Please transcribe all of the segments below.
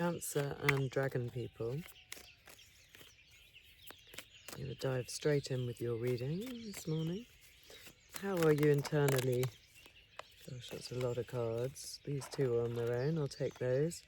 Cancer and Dragon people. I'm going to dive straight in with your reading this morning. How are you internally? Gosh, that's a lot of cards. These two are on their own. I'll take those.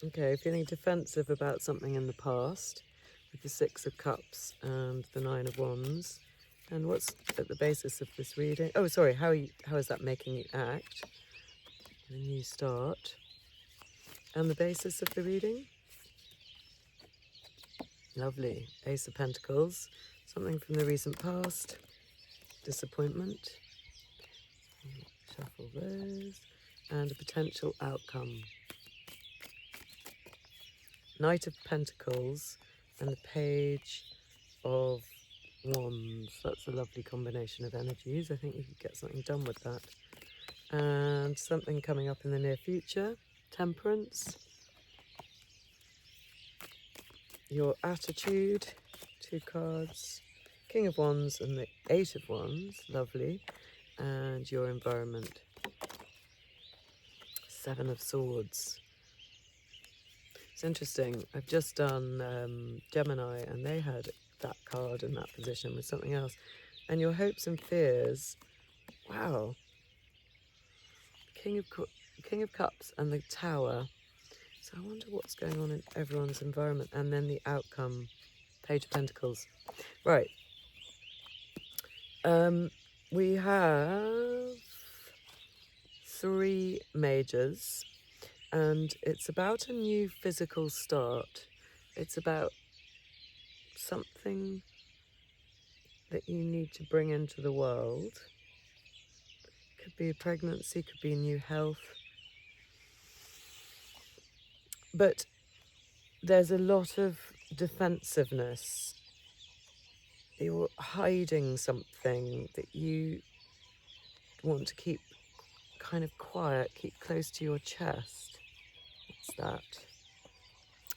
Okay, feeling defensive about something in the past with the Six of Cups and the Nine of Wands. And what's at the basis of this reading? Oh, sorry, how is that making you act? A new start. And the basis of the reading? Lovely. Ace of Pentacles. Something from the recent past. Disappointment. Shuffle those. And a potential outcome. Knight of Pentacles and the Page of Wands. That's a lovely combination of energies. I think you could get something done with that. And something coming up in the near future. Temperance. Your attitude. 2 cards. King of Wands and the Eight of Wands. Lovely. And your environment. 7 of Swords. It's interesting. I've just done Gemini, and they had that card in that position with something else. And your hopes and fears. Wow. King of Cups and the Tower. So I wonder what's going on in everyone's environment. And then the outcome. Page of Pentacles. Right. We have 3 majors. And it's about a new physical start. It's about something that you need to bring into the world. Could be a pregnancy, could be new health. But there's a lot of defensiveness. You're hiding something that you want to keep kind of quiet, keep close to your chest. What's that?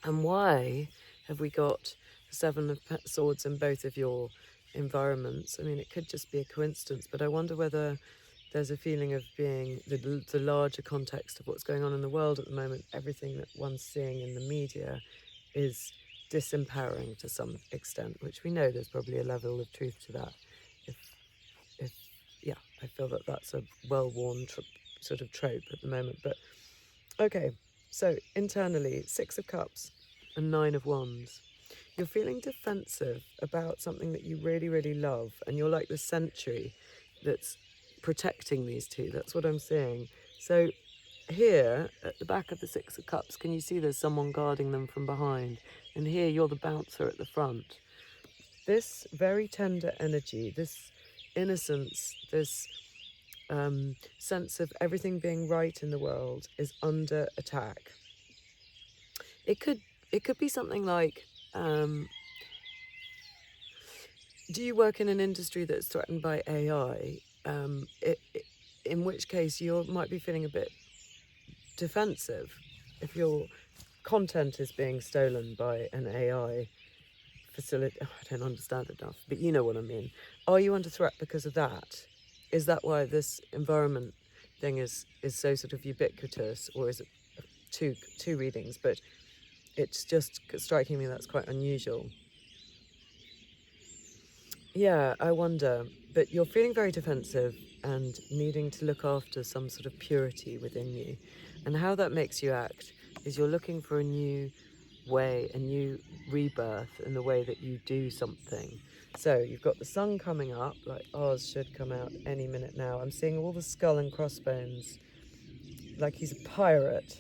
And why have we got the 7 of Swords in both of your environments? I mean, it could just be a coincidence, but I wonder whether there's a feeling of being the larger context of what's going on in the world at the moment. Everything that one's seeing in the media is disempowering to some extent, which we know there's probably a level of truth to that. Yeah, I feel that that's a well-worn sort of trope at the moment. But okay, so internally, 6 of Cups and 9 of Wands. You're feeling defensive about something that you really, really love, and you're like the sentry that's protecting these two. That's what I'm seeing. So here at the back of the 6 of Cups, can you see there's someone guarding them from behind? And here you're the bouncer at the front. This very tender energy, this innocence, this sense of everything being right in the world is under attack. It could be something like, do you work in an industry that's threatened by AI? In which case you might be feeling a bit defensive if your content is being stolen by an AI facility. I don't understand enough, but you know what I mean. Are you under threat because of that? Is that why this environment thing is so sort of ubiquitous, or is it two readings? But it's just striking me that's quite unusual. Yeah, I wonder. But you're feeling very defensive and needing to look after some sort of purity within you. And how that makes you act is you're looking for a new way, a new rebirth in the way that you do something. So you've got the sun coming up, like Oz should come out any minute now. I'm seeing all the skull and crossbones, like he's a pirate.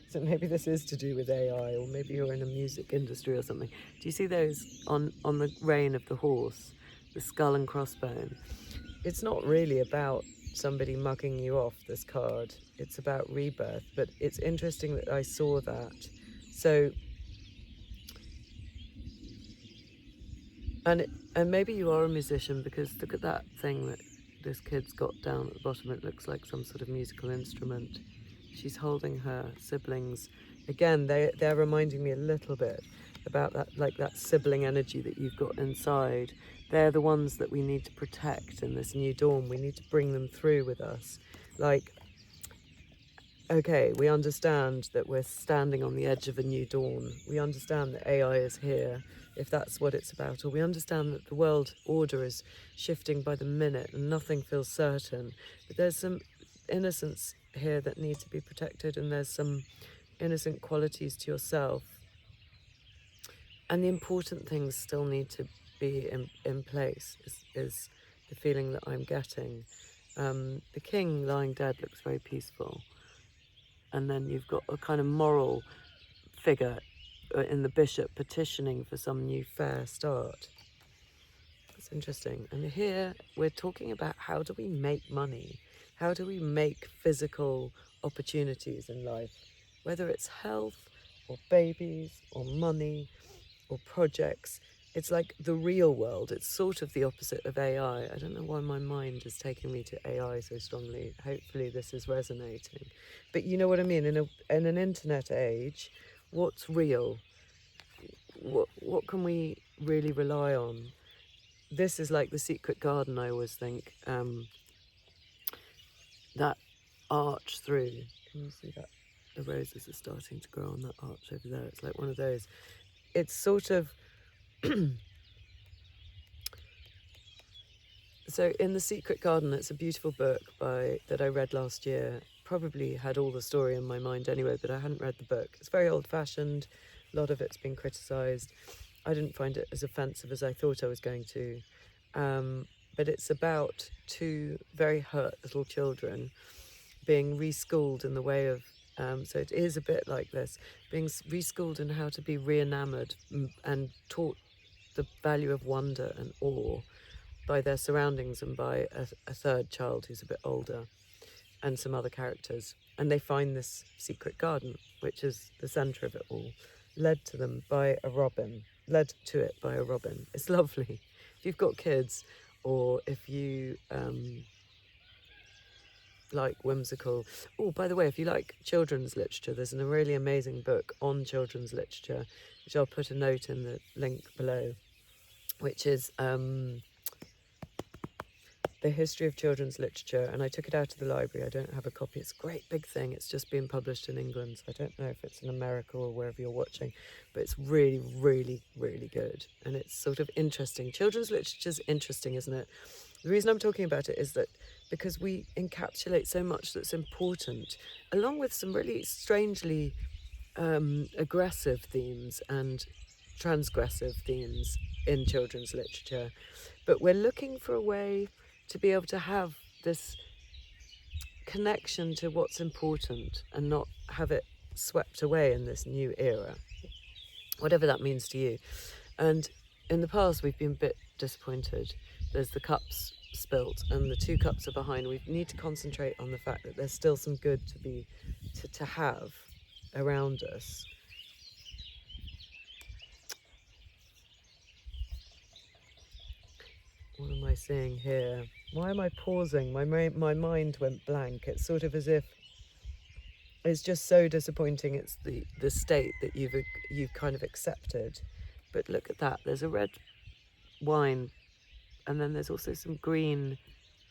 So maybe this is to do with AI, or maybe you're in a music industry or something. Do you see those on the rein of the horse, the skull and crossbone? It's not really about somebody mugging you off, this card. It's about rebirth, but it's interesting that I saw that. So, and maybe you are a musician, because look at that thing that this kid's got down at the bottom. It looks like some sort of musical instrument. She's holding her siblings. Again, they're reminding me a little bit about that, like that sibling energy that you've got inside. They're the ones that we need to protect in this new dawn. We need to bring them through with us. Like, okay, we understand that we're standing on the edge of a new dawn. We understand that AI is here, if that's what it's about. Or we understand that the world order is shifting by the minute and nothing feels certain. But there's some innocence here that needs to be protected, and there's some innocent qualities to yourself. And the important things still need to be in place, is the feeling that I'm getting. The king lying dead looks very peaceful. And then you've got a kind of moral figure in the bishop petitioning for some new fair start. It's interesting. And here we're talking about, how do we make money? How do we make physical opportunities in life? Whether it's health or babies or money or projects, it's like the real world. It's sort of the opposite of AI. I don't know why my mind is taking me to AI so strongly. Hopefully this is resonating. But you know what I mean? In an internet age, what's real? What can we really rely on? This is like the secret garden, I always think. That arch through. Can you see that? The roses are starting to grow on that arch over there. It's like one of those. It's sort of... So in The Secret Garden, it's a beautiful book that I read last year. Probably had all the story in my mind anyway, but I hadn't read the book. It's very old-fashioned. A lot of it's been criticised. I didn't find it as offensive as I thought I was going to. But it's about two very hurt little children being reschooled in the way of... so it is a bit like this, being reschooled in how to be re-enamoured and taught the value of wonder and awe by their surroundings and by a third child who's a bit older and some other characters. And they find this secret garden, which is the centre of it all, led to it by a robin. It's lovely. If you've got kids, or if you like whimsical... Oh, by the way, if you like children's literature, there's a really amazing book on children's literature, which I'll put a note in the link below, which is... The History of Children's Literature, and I took it out of the library. I don't have a copy. It's a great big thing. It's just been published in England, so I don't know if it's in America or wherever you're watching, but it's really, really, really good, and it's sort of interesting. Children's literature is interesting, isn't it? The reason I'm talking about it is that because we encapsulate so much that's important, along with some really strangely aggressive themes and transgressive themes in children's literature, but we're looking for a way to be able to have this connection to what's important and not have it swept away in this new era, whatever that means to you. And in the past, we've been a bit disappointed. There's the cups spilt and the 2 cups are behind. We need to concentrate on the fact that there's still some good to have around us. What am I seeing here? Why am I pausing? My mind went blank. It's sort of as if it's just so disappointing. It's the state that you've kind of accepted. But look at that. There's a red wine, and then there's also some green.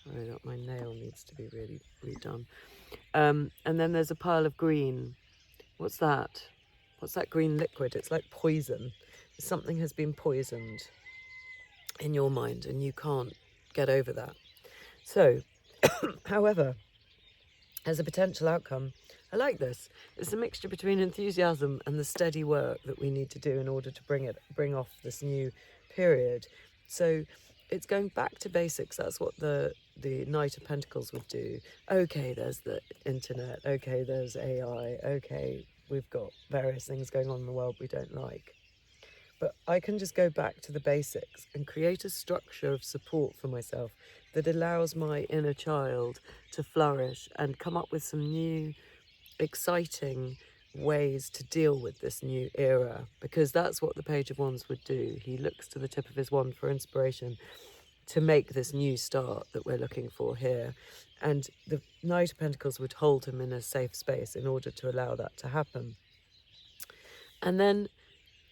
Oh, my nail needs to be really redone. And then there's a pile of green. What's that? What's that green liquid? It's like poison. Something has been poisoned in your mind, and you can't get over that. So, however, as a potential outcome, I like this. It's a mixture between enthusiasm and the steady work that we need to do in order to bring off this new period. So it's going back to basics. That's what the Knight of Pentacles would do. Okay, there's the internet. Okay, there's AI. Okay, we've got various things going on in the world we don't like. But I can just go back to the basics and create a structure of support for myself that allows my inner child to flourish and come up with some new, exciting ways to deal with this new era. Because that's what the Page of Wands would do. He looks to the tip of his wand for inspiration to make this new start that we're looking for here. And the Knight of Pentacles would hold him in a safe space in order to allow that to happen. And then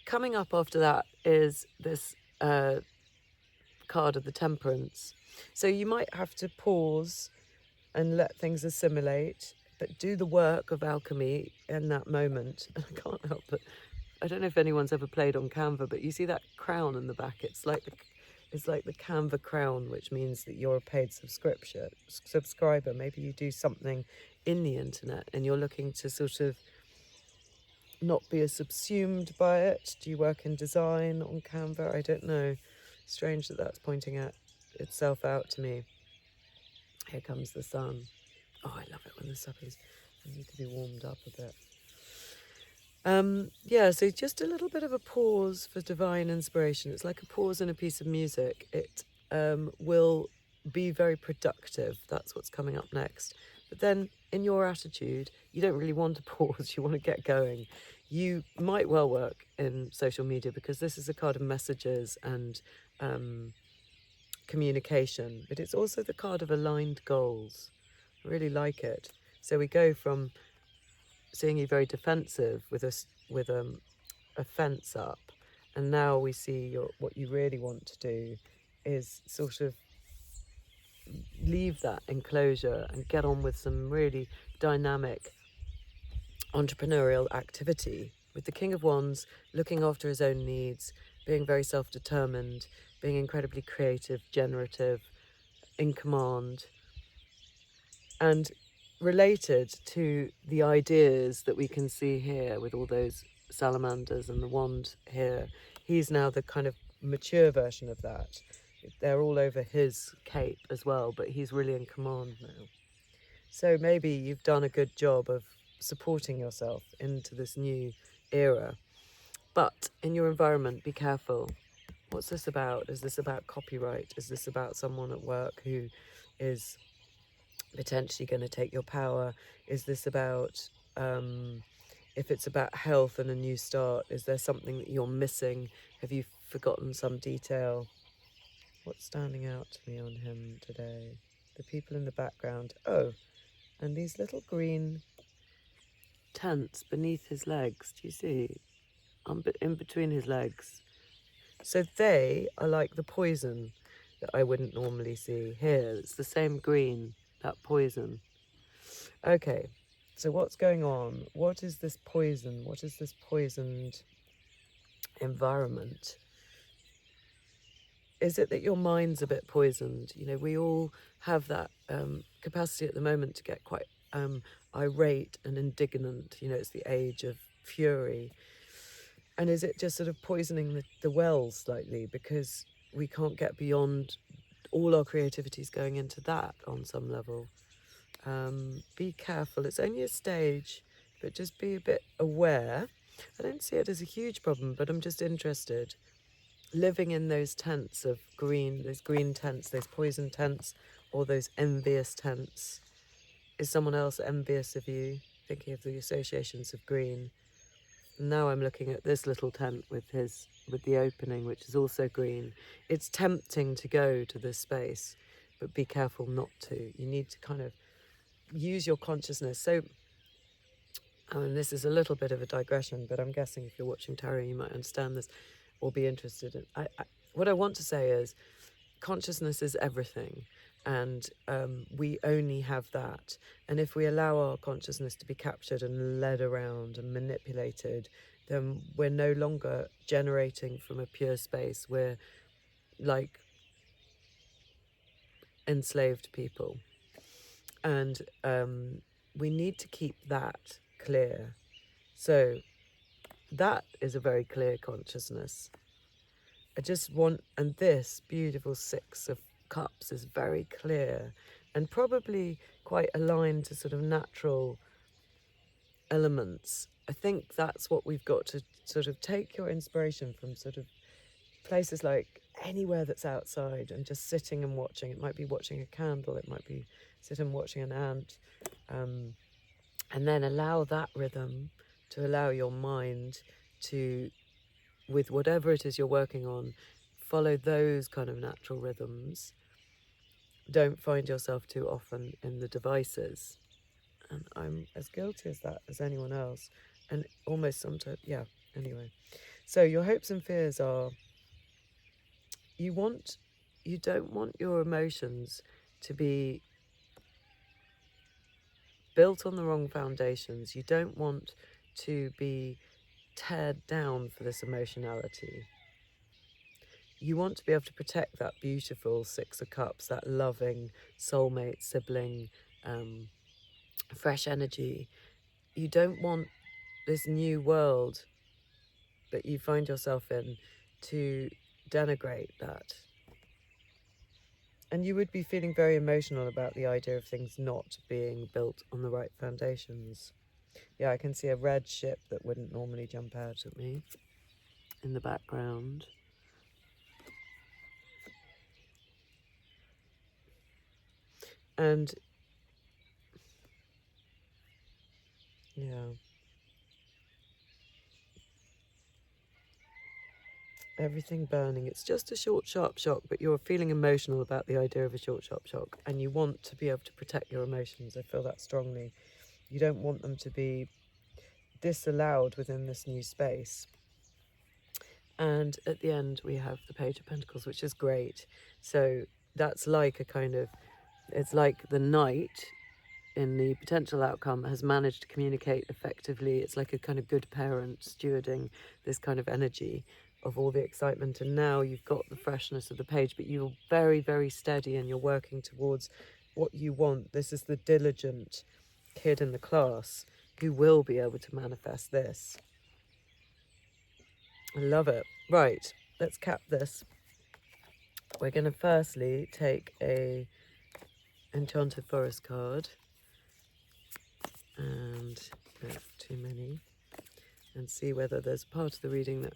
coming up after that is this card of the Temperance. So you might have to pause and let things assimilate, do the work of alchemy in that moment. And I can't help but, I don't know if anyone's ever played on Canva, but you see that crown in the back? It's like the Canva crown, which means that you're a paid subscriber. Maybe you do something in the internet and you're looking to sort of not be as subsumed by it. Do you work in design on Canva? I don't know. Strange that that's pointing at itself out to me. Here comes the sun. Oh, I love it when the suppers need to be warmed up a bit. Yeah, so just a little bit of a pause for divine inspiration. It's like a pause in a piece of music. It will be very productive. That's what's coming up next. But then in your attitude, you don't really want to pause. You want to get going. You might well work in social media because this is a card of messages and communication, but it's also the card of aligned goals. I really like it. So we go from seeing you very defensive with a fence up, and now we see what you really want to do is sort of leave that enclosure and get on with some really dynamic entrepreneurial activity, with the King of Wands looking after his own needs, being very self-determined, being incredibly creative, generative, in command, and related to the ideas that we can see here with all those salamanders and the wand here. He's now the kind of mature version of that. They're all over his cape as well, but he's really in command now. So maybe you've done a good job of supporting yourself into this new era. But in your environment, be careful. What's this about? Is this about copyright? Is this about someone at work who is potentially going to take your power? Is this about, if it's about health and a new start, is there something that you're missing? Have you forgotten some detail? What's standing out to me on him today? The people in the background. Oh, and these little green tents beneath his legs. Do you see? In between his legs. So they are like the poison that I wouldn't normally see here. It's the same green, that poison. Okay, so what's going on? What is this poison? What is this poisoned environment? Is it that your mind's a bit poisoned? You know, we all have that capacity at the moment to get quite irate and indignant. You know, it's the age of fury. And is it just sort of poisoning the wells slightly because we can't get beyond all our creativities going into that on some level? Be careful. It's only a stage, but just be a bit aware. I don't see it as a huge problem, but I'm just interested. Living in those tents of green, those green tents, those poison tents, or those envious tents. Is someone else envious of you? Thinking of the associations of green. Now I'm looking at this little tent with the opening, which is also green. It's tempting to go to this space, but be careful not to. You need to kind of use your consciousness. So, I mean, this is a little bit of a digression, but I'm guessing if you're watching tarot, you might understand this or be interested in. What I want to say is, consciousness is everything, and we only have that. And if we allow our consciousness to be captured and led around and manipulated, then we're no longer generating from a pure space. We're like enslaved people. And we need to keep that clear. So that is a very clear consciousness. I just want, and this beautiful Six of Cups is very clear and probably quite aligned to sort of natural elements. I think that's what we've got to sort of take your inspiration from, sort of places like anywhere that's outside and just sitting and watching. It might be watching a candle, it might be sitting and watching an ant, and then allow that rhythm to allow your mind to, with whatever it is you're working on, follow those kind of natural rhythms. Don't find yourself too often in the devices. And I'm as guilty as that as anyone else. And almost sometimes, yeah, anyway. So your hopes and fears are, you don't want your emotions to be built on the wrong foundations. You don't want to be teared down for this emotionality. You want to be able to protect that beautiful Six of Cups, that loving soulmate, sibling, fresh energy. You don't want this new world that you find yourself in to denigrate that. And you would be feeling very emotional about the idea of things not being built on the right foundations. Yeah, I can see a red ship that wouldn't normally jump out at me in the background. And yeah, everything burning. It's just a short, sharp shock, but you're feeling emotional about the idea of a short, sharp shock, and you want to be able to protect your emotions. I feel that strongly. You don't want them to be disallowed within this new space. And at the end, we have the Page of Pentacles, which is great. So that's like a kind of, it's like the knight in the potential outcome has managed to communicate effectively. It's like a kind of good parent stewarding this kind of energy of all the excitement. And now you've got the freshness of the page, but you're very, very steady and you're working towards what you want. This is the diligent kid in the class who will be able to manifest this. I love it. Right, let's cap this. We're going to firstly take a Enchanted Forest card, and there's too many, and see whether there's part of the reading that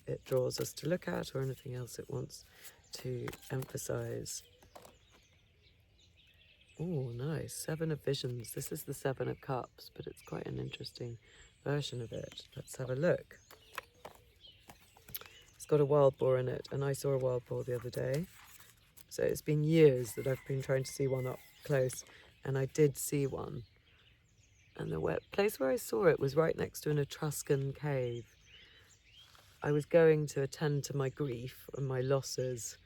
it draws us to look at or anything else it wants to emphasize. Oh, nice. Seven of Visions. This is the Seven of Cups, but it's quite an interesting version of it. Let's have a look. It's got a wild boar in it, and I saw a wild boar the other day. So it's been years that I've been trying to see one up close, and I did see one. And the place where I saw it was right next to an Etruscan cave. I was going to attend to my grief and my losses,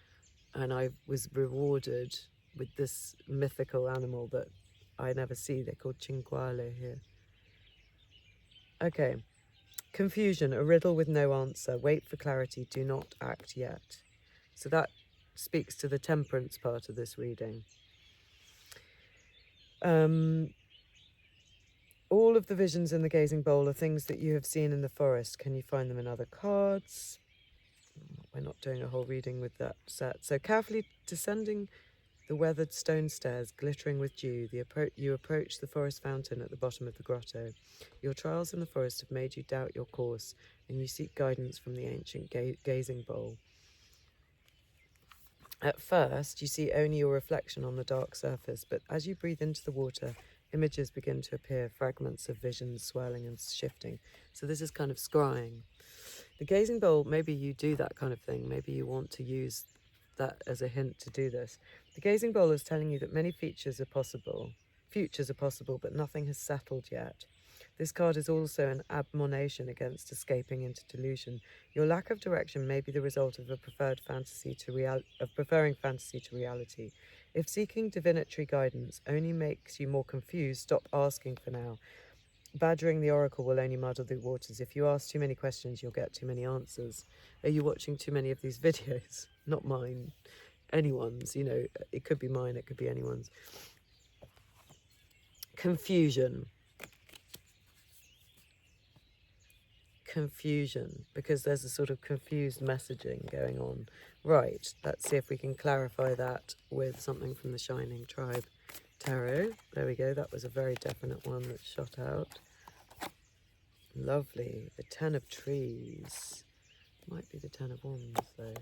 and I was rewarded with this mythical animal that I never see. They're called cinquale here. Okay. Confusion, a riddle with no answer. Wait for clarity, do not act yet. So that speaks to the temperance part of this reading. All of the visions in the gazing bowl are things that you have seen in the forest. Can you find them in other cards? We're not doing a whole reading with that set. So carefully descending the weathered stone stairs, glittering with dew, you approach the forest fountain at the bottom of the grotto. Your trials in the forest have made you doubt your course, and you seek guidance from the ancient gazing bowl. At first, you see only your reflection on the dark surface, but as you breathe into the water, images begin to appear, fragments of visions swirling and shifting. So this is kind of scrying. The gazing bowl, maybe you do that kind of thing. Maybe you want to use that as a hint to do this. The gazing bowl is telling you that many futures are possible, but nothing has settled yet. This card is also an admonition against escaping into delusion. Your lack of direction may be the result of preferring fantasy to reality. If seeking divinatory guidance only makes you more confused, stop asking for now. Badgering the oracle will only muddle the waters. If you ask too many questions, you'll get too many answers. Are you watching too many of these videos? Not mine. Anyone's, it could be mine, it could be anyone's. Confusion, because there's a sort of confused messaging going on. Right, let's see if we can clarify that with something from the Shining Tribe Tarot. There we go, that was a very definite one that shot out. Lovely. The Ten of Trees. Might be the Ten of Wands, though.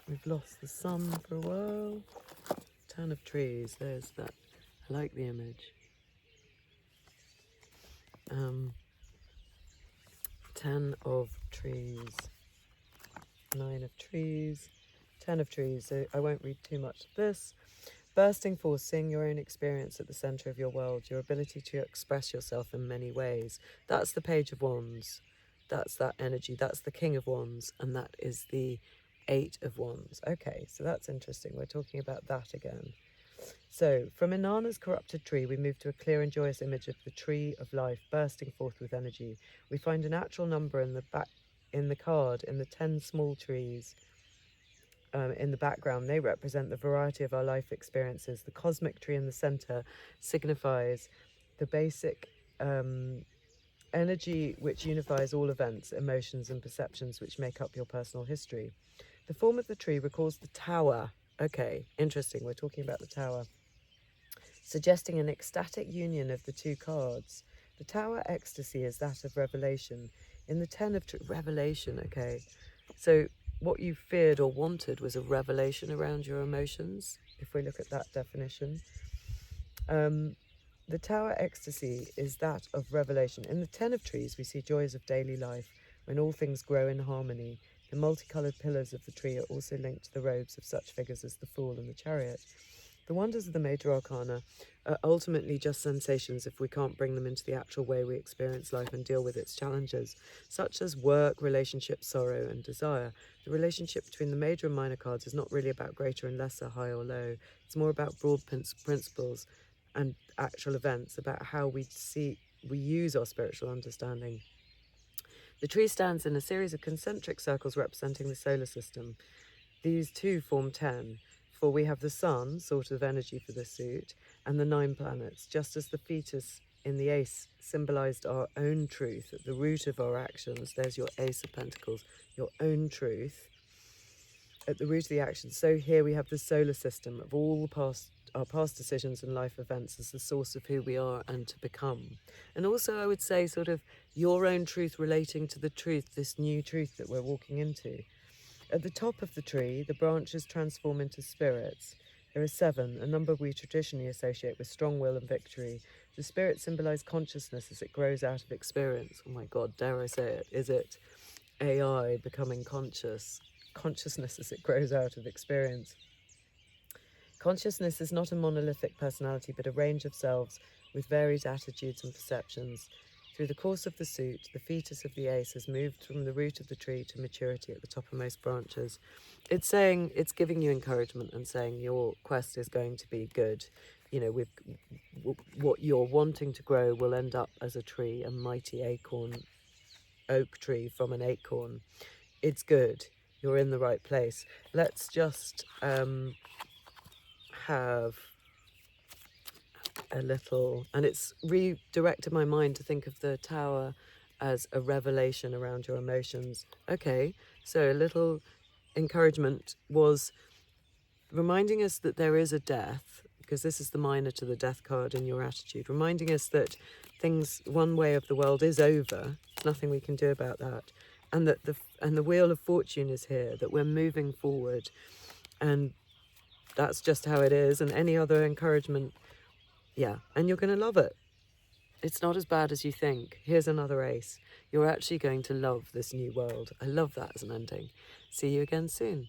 We've lost the sun for a while. Ten of Trees. There's that. I like the image. 10 of Trees. 9 of Trees. 10 of Trees. So I won't read too much of this. Bursting forth, seeing your own experience at the centre of your world, your ability to express yourself in many ways. That's the Page of Wands. That's that energy. That's the King of Wands. And that is the 8 of Wands. Okay, so that's interesting. We're talking about that again. So, from Inanna's corrupted tree, we move to a clear and joyous image of the tree of life bursting forth with energy. We find a natural number in the card, in the 10 small trees in the background. They represent the variety of our life experiences. The cosmic tree in the center signifies the basic energy which unifies all events, emotions, and perceptions which make up your personal history. The form of the tree recalls the tower. Okay, interesting. We're talking about the tower, suggesting an ecstatic union of the two cards. The tower ecstasy is that of revelation. In the 10 of revelation, okay. So what you feared or wanted was a revelation around your emotions, if we look at that definition. The tower ecstasy is that of revelation. In the 10 of trees, we see joys of daily life, when all things grow in harmony. The multicoloured pillars of the tree are also linked to the robes of such figures as the Fool and the Chariot. The wonders of the major arcana are ultimately just sensations if we can't bring them into the actual way we experience life and deal with its challenges, such as work, relationship, sorrow, and desire. The relationship between the major and minor cards is not really about greater and lesser, high or low. It's more about broad principles and actual events, about how we use our spiritual understanding. The tree stands in a series of concentric circles representing the solar system. These two form 10, for we have the sun, sort of energy for the suit, and the 9 planets, just as the fetus in the ace symbolized our own truth at the root of our actions. There's your Ace of Pentacles, your own truth at the root of the action. So here we have the solar system of all our past decisions and life events as the source of who we are and to become. And also I would say sort of your own truth relating to the truth, this new truth that we're walking into. At the top of the tree, the branches transform into spirits. There are 7, a number we traditionally associate with strong will and victory. The spirits symbolize consciousness as it grows out of experience. Oh my God, dare I say it? Is it AI becoming conscious? Consciousness as it grows out of experience. Consciousness is not a monolithic personality, but a range of selves with varied attitudes and perceptions. Through the course of the suit, the fetus of the ace has moved from the root of the tree to maturity at the topmost branches. It's saying, it's giving you encouragement and saying your quest is going to be good. You know, with what you're wanting to grow will end up as a tree, a mighty oak tree from an acorn. It's good. You're in the right place. Let's just have a little, and it's redirected my mind to think of the tower as a revelation around your emotions. Okay, so a little encouragement was reminding us that there is a death, because this is the minor to the death card in your attitude, reminding us that things, one way of the world is over, nothing we can do about that, and that the wheel of fortune is here, that we're moving forward, and that's just how it is. And any other encouragement, yeah, and you're going to love it. It's not as bad as you think. Here's another ace. You're actually going to love this new world. I love that as an ending. See you again soon.